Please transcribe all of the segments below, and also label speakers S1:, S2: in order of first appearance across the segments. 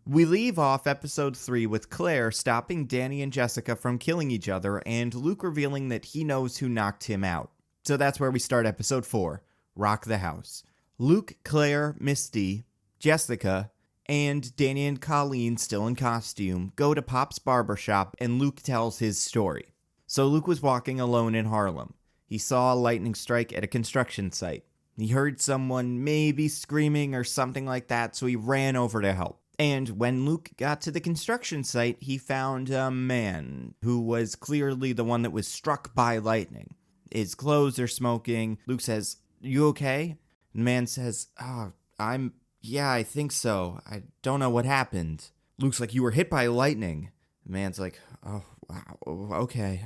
S1: We leave off episode 3 with Claire stopping Danny and Jessica from killing each other and Luke revealing that he knows who knocked him out. So that's where we start episode 4, Rock the House. Luke, Claire, Misty, Jessica, and Danny and Colleen, still in costume, go to Pop's barbershop and Luke tells his story. So Luke was walking alone in Harlem. He saw a lightning strike at a construction site. He heard someone maybe screaming or something like that, so he ran over to help. And when Luke got to the construction site, he found a man who was clearly the one that was struck by lightning. His clothes are smoking. Luke says, "You okay?" The man says, "Yeah, I think so. I don't know what happened." Luke's like, "You were hit by lightning." The man's like, "Oh, wow, okay."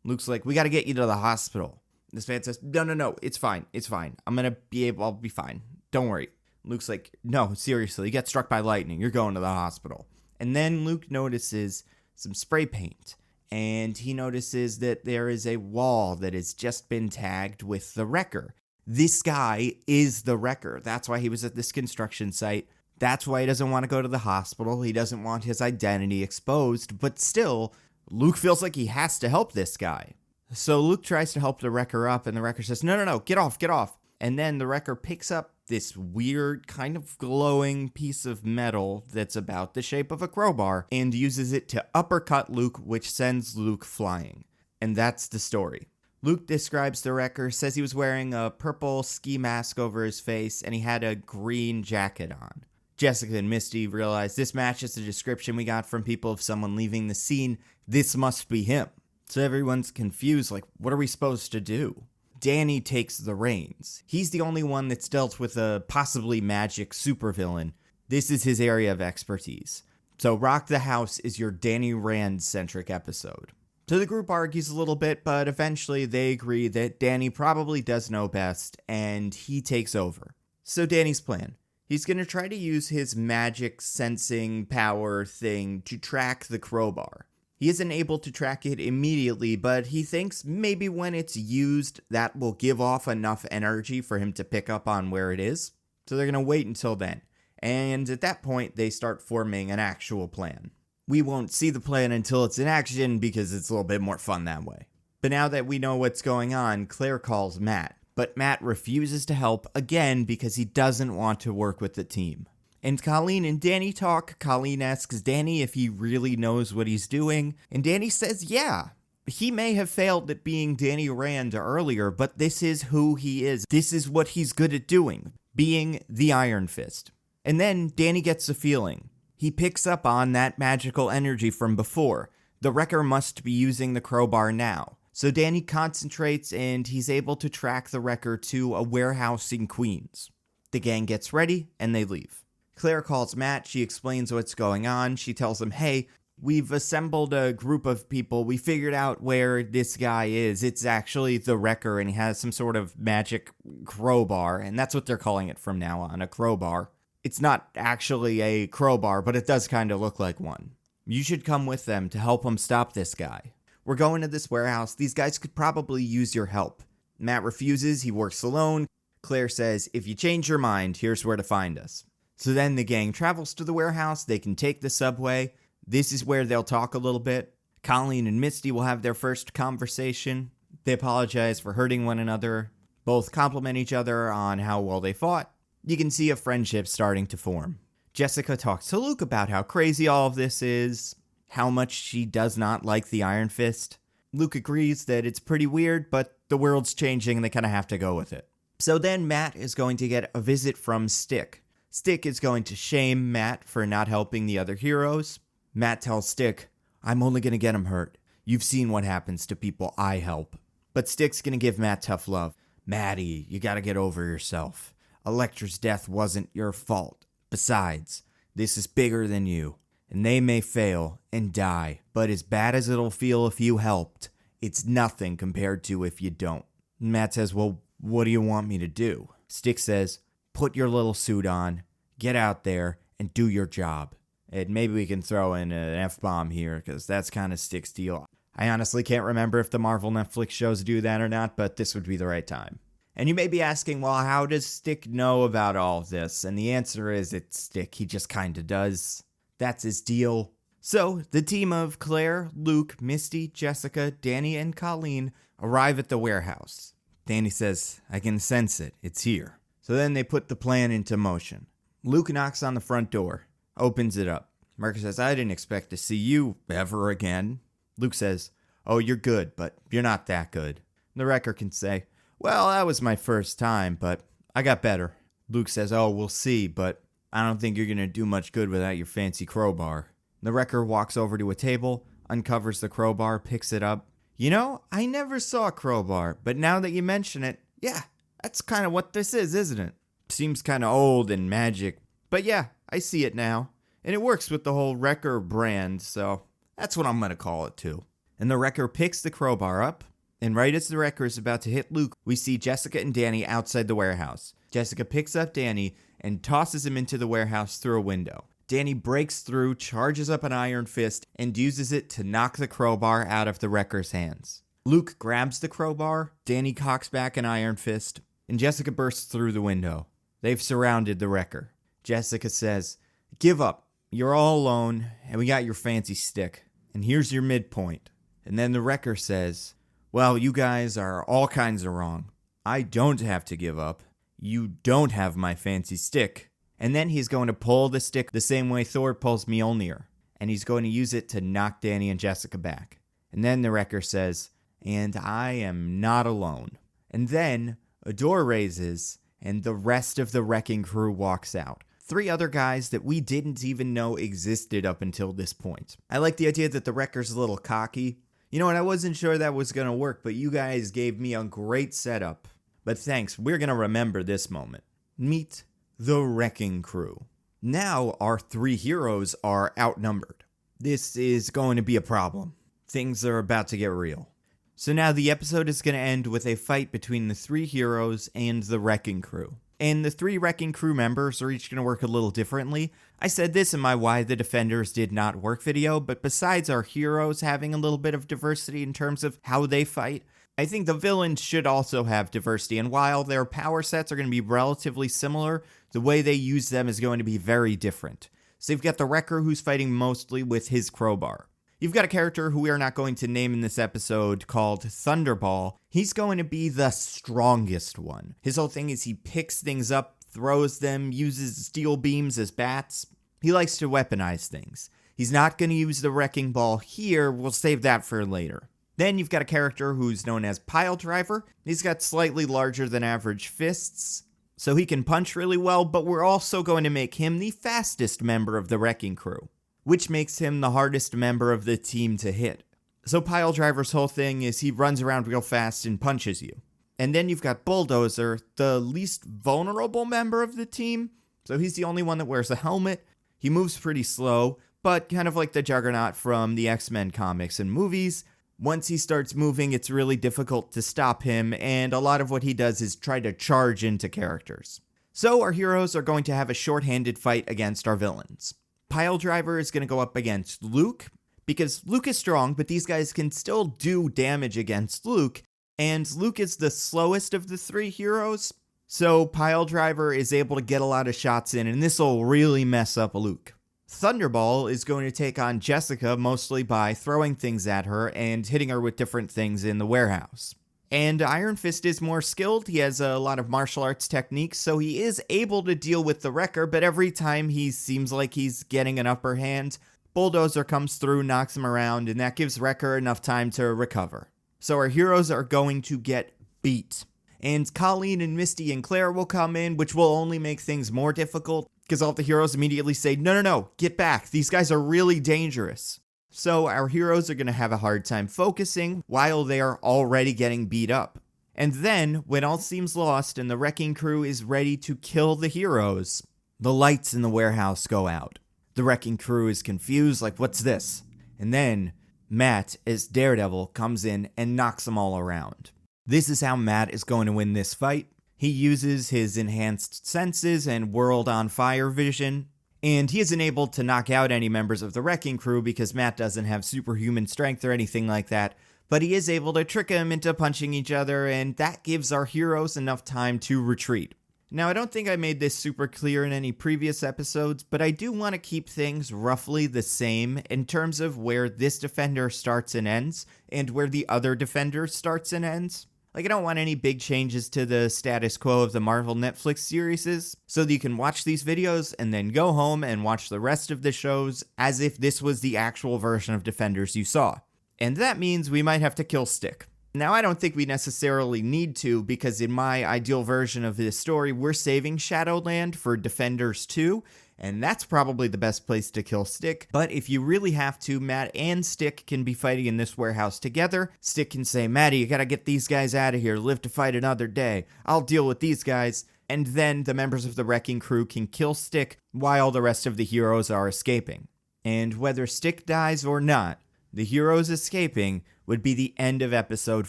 S1: Luke's like, "We gotta get you to the hospital." This man says, No, it's fine. I'll be fine. Don't worry." Luke's like, "No, seriously, you get struck by lightning. You're going to the hospital." And then Luke notices some spray paint. And he notices that there is a wall that has just been tagged with the wrecker. This guy is the wrecker. That's why he was at this construction site. That's why he doesn't want to go to the hospital. He doesn't want his identity exposed. But still, Luke feels like he has to help this guy. So Luke tries to help the wrecker up, and the wrecker says, No, get off. And then the wrecker picks up this weird kind of glowing piece of metal that's about the shape of a crowbar and uses it to uppercut Luke, which sends Luke flying. And that's the story. Luke describes the wrecker, says he was wearing a purple ski mask over his face and he had a green jacket on. Jessica and Misty realize this matches the description we got from people of someone leaving the scene. This must be him. So everyone's confused, like, what are we supposed to do? Danny takes the reins. He's the only one that's dealt with a possibly magic supervillain. This is his area of expertise. So Rock the House is your Danny Rand-centric episode. So the group argues a little bit, but eventually they agree that Danny probably does know best, and he takes over. So Danny's plan. He's going to try to use his magic sensing power thing to track the crowbar. He isn't able to track it immediately, but he thinks maybe when it's used, that will give off enough energy for him to pick up on where it is. So they're going to wait until then. And at that point, they start forming an actual plan. We won't see the plan until it's in action because it's a little bit more fun that way. But now that we know what's going on, Claire calls Matt. But Matt refuses to help again because he doesn't want to work with the team. And Colleen and Danny talk. Colleen asks Danny if he really knows what he's doing. And Danny says, yeah. He may have failed at being Danny Rand earlier, but this is who he is. This is what he's good at doing. Being the Iron Fist. And then Danny gets a feeling. He picks up on that magical energy from before. The wrecker must be using the crowbar now. So Danny concentrates and he's able to track the wrecker to a warehouse in Queens. The gang gets ready and they leave. Claire calls Matt. She explains what's going on. She tells him, hey, we've assembled a group of people. We figured out where this guy is. It's actually the wrecker, and he has some sort of magic crowbar, and that's what they're calling it from now on, a crowbar. It's not actually a crowbar, but it does kind of look like one. You should come with them to help them stop this guy. We're going to this warehouse. These guys could probably use your help. Matt refuses. He works alone. Claire says, if you change your mind, here's where to find us. So then the gang travels to the warehouse. They can take the subway. This is where they'll talk a little bit. Colleen and Misty will have their first conversation. They apologize for hurting one another. Both compliment each other on how well they fought. You can see a friendship starting to form. Jessica talks to Luke about how crazy all of this is, how much she does not like the Iron Fist. Luke agrees that it's pretty weird, but the world's changing and they kind of have to go with it. So then Matt is going to get a visit from Stick. Stick is going to shame Matt for not helping the other heroes. Matt tells Stick, I'm only going to get him hurt. You've seen what happens to people I help. But Stick's going to give Matt tough love. Matty, you got to get over yourself. Elektra's death wasn't your fault. Besides, this is bigger than you. And they may fail and die. But as bad as it'll feel if you helped, it's nothing compared to if you don't. Matt says, well, what do you want me to do? Stick says, put your little suit on, get out there, and do your job. And maybe we can throw in an F-bomb here, because that's kind of Stick's deal. I honestly can't remember if the Marvel Netflix shows do that or not, but this would be the right time. And you may be asking, well, how does Stick know about all of this? And the answer is it's Stick. He just kinda does. That's his deal. So, the team of Claire, Luke, Misty, Jessica, Danny, and Colleen arrive at the warehouse. Danny says, I can sense it. It's here. So then they put the plan into motion. Luke knocks on the front door, opens it up. Marcus says, I didn't expect to see you ever again. Luke says, oh, you're good, but you're not that good. The wrecker can say, well, that was my first time, but I got better. Luke says, oh, we'll see, but I don't think you're going to do much good without your fancy crowbar. The wrecker walks over to a table, uncovers the crowbar, picks it up. You know, I never saw a crowbar, but now that you mention it, yeah, that's kind of what this is, isn't it? Seems kind of old and magic, but yeah, I see it now. And it works with the whole Wrecker brand, so that's what I'm going to call it too. And the wrecker picks the crowbar up, and right as the wrecker is about to hit Luke, we see Jessica and Danny outside the warehouse. Jessica picks up Danny and tosses him into the warehouse through a window. Danny breaks through, charges up an iron fist, and uses it to knock the crowbar out of the wrecker's hands. Luke grabs the crowbar, Danny cocks back an iron fist, and Jessica bursts through the window. They've surrounded the wrecker. Jessica says, give up. You're all alone, and we got your fancy stick. And here's your midpoint. And then the wrecker says, well, you guys are all kinds of wrong. I don't have to give up. You don't have my fancy stick. And then he's going to pull the stick the same way Thor pulls Mjolnir. And he's going to use it to knock Danny and Jessica back. And then the wrecker says, and I am not alone. And then a door raises, and the rest of the wrecking crew walks out. 3 other guys that we didn't even know existed up until this point. I like the idea that the wrecker's a little cocky. You know what, I wasn't sure that was going to work, but you guys gave me a great setup. But thanks, we're going to remember this moment. Meet the wrecking crew. Now our 3 heroes are outnumbered. This is going to be a problem. Things are about to get real. So now the episode is going to end with a fight between the 3 heroes and the wrecking crew. And the 3 wrecking crew members are each going to work a little differently. I said this in my Why the Defenders Did Not Work video, but besides our heroes having a little bit of diversity in terms of how they fight, I think the villains should also have diversity. And while their power sets are going to be relatively similar, the way they use them is going to be very different. So you've got the Wrecker who's fighting mostly with his crowbar. You've got a character who we are not going to name in this episode called Thunderball. He's going to be the strongest one. His whole thing is he picks things up, throws them, uses steel beams as bats. He likes to weaponize things. He's not going to use the wrecking ball here. We'll save that for later. Then you've got a character who's known as Pile Driver. He's got slightly larger than average fists, so he can punch really well, but we're also going to make him the fastest member of the wrecking crew, which makes him the hardest member of the team to hit. So Pile Driver's whole thing is he runs around real fast and punches you. And then you've got Bulldozer, the least vulnerable member of the team. So he's the only one that wears a helmet. He moves pretty slow, but kind of like the Juggernaut from the X-Men comics and movies. Once he starts moving, it's really difficult to stop him, and a lot of what he does is try to charge into characters. So our heroes are going to have a short-handed fight against our villains. Pile Driver is going to go up against Luke, because Luke is strong, but these guys can still do damage against Luke, and Luke is the slowest of the 3 heroes, so Pile Driver is able to get a lot of shots in, and this will really mess up Luke. Thunderball is going to take on Jessica mostly by throwing things at her and hitting her with different things in the warehouse. And Iron Fist is more skilled. He has a lot of martial arts techniques, so he is able to deal with the Wrecker, but every time he seems like he's getting an upper hand, Bulldozer comes through, knocks him around, and that gives Wrecker enough time to recover. So our heroes are going to get beat. And Colleen and Misty and Claire will come in, which will only make things more difficult, because all the heroes immediately say, no, get back. These guys are really dangerous. So our heroes are going to have a hard time focusing while they are already getting beat up. And then, when all seems lost and the wrecking crew is ready to kill the heroes, the lights in the warehouse go out. The wrecking crew is confused, like, what's this? And then Matt, as Daredevil, comes in and knocks them all around. This is how Matt is going to win this fight. He uses his enhanced senses and world on fire vision, And he isn't able to knock out any members of the Wrecking Crew because Matt doesn't have superhuman strength or anything like that, but he is able to trick them into punching each other, and that gives our heroes enough time to retreat. Now, I don't think I made this super clear in any previous episodes, but I do want to keep things roughly the same in terms of where this defender starts and ends, and where the other defender starts and ends. Like, I don't want any big changes to the status quo of the Marvel Netflix series, so that you can watch these videos and then go home and watch the rest of the shows as if this was the actual version of Defenders you saw. And that means we might have to kill Stick. Now, I don't think we necessarily need to, because in my ideal version of this story, we're saving Shadowland for Defenders 2, and that's probably the best place to kill Stick. But if you really have to, Matt and Stick can be fighting in this warehouse together. Stick can say, Matty, you gotta get these guys out of here, live to fight another day. I'll deal with these guys. And then the members of the Wrecking Crew can kill Stick while the rest of the heroes are escaping. And whether Stick dies or not, the heroes escaping would be the end of episode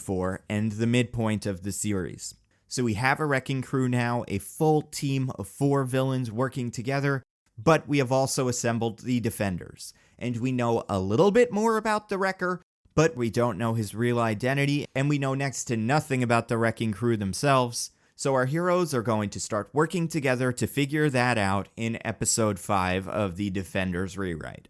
S1: 4 and the midpoint of the series. So we have a Wrecking Crew now, a full team of 4 villains working together, but we have also assembled the Defenders. And we know a little bit more about the Wrecker, but we don't know his real identity, and we know next to nothing about the Wrecking Crew themselves. So our heroes are going to start working together to figure that out in episode 5 of the Defenders Rewrite.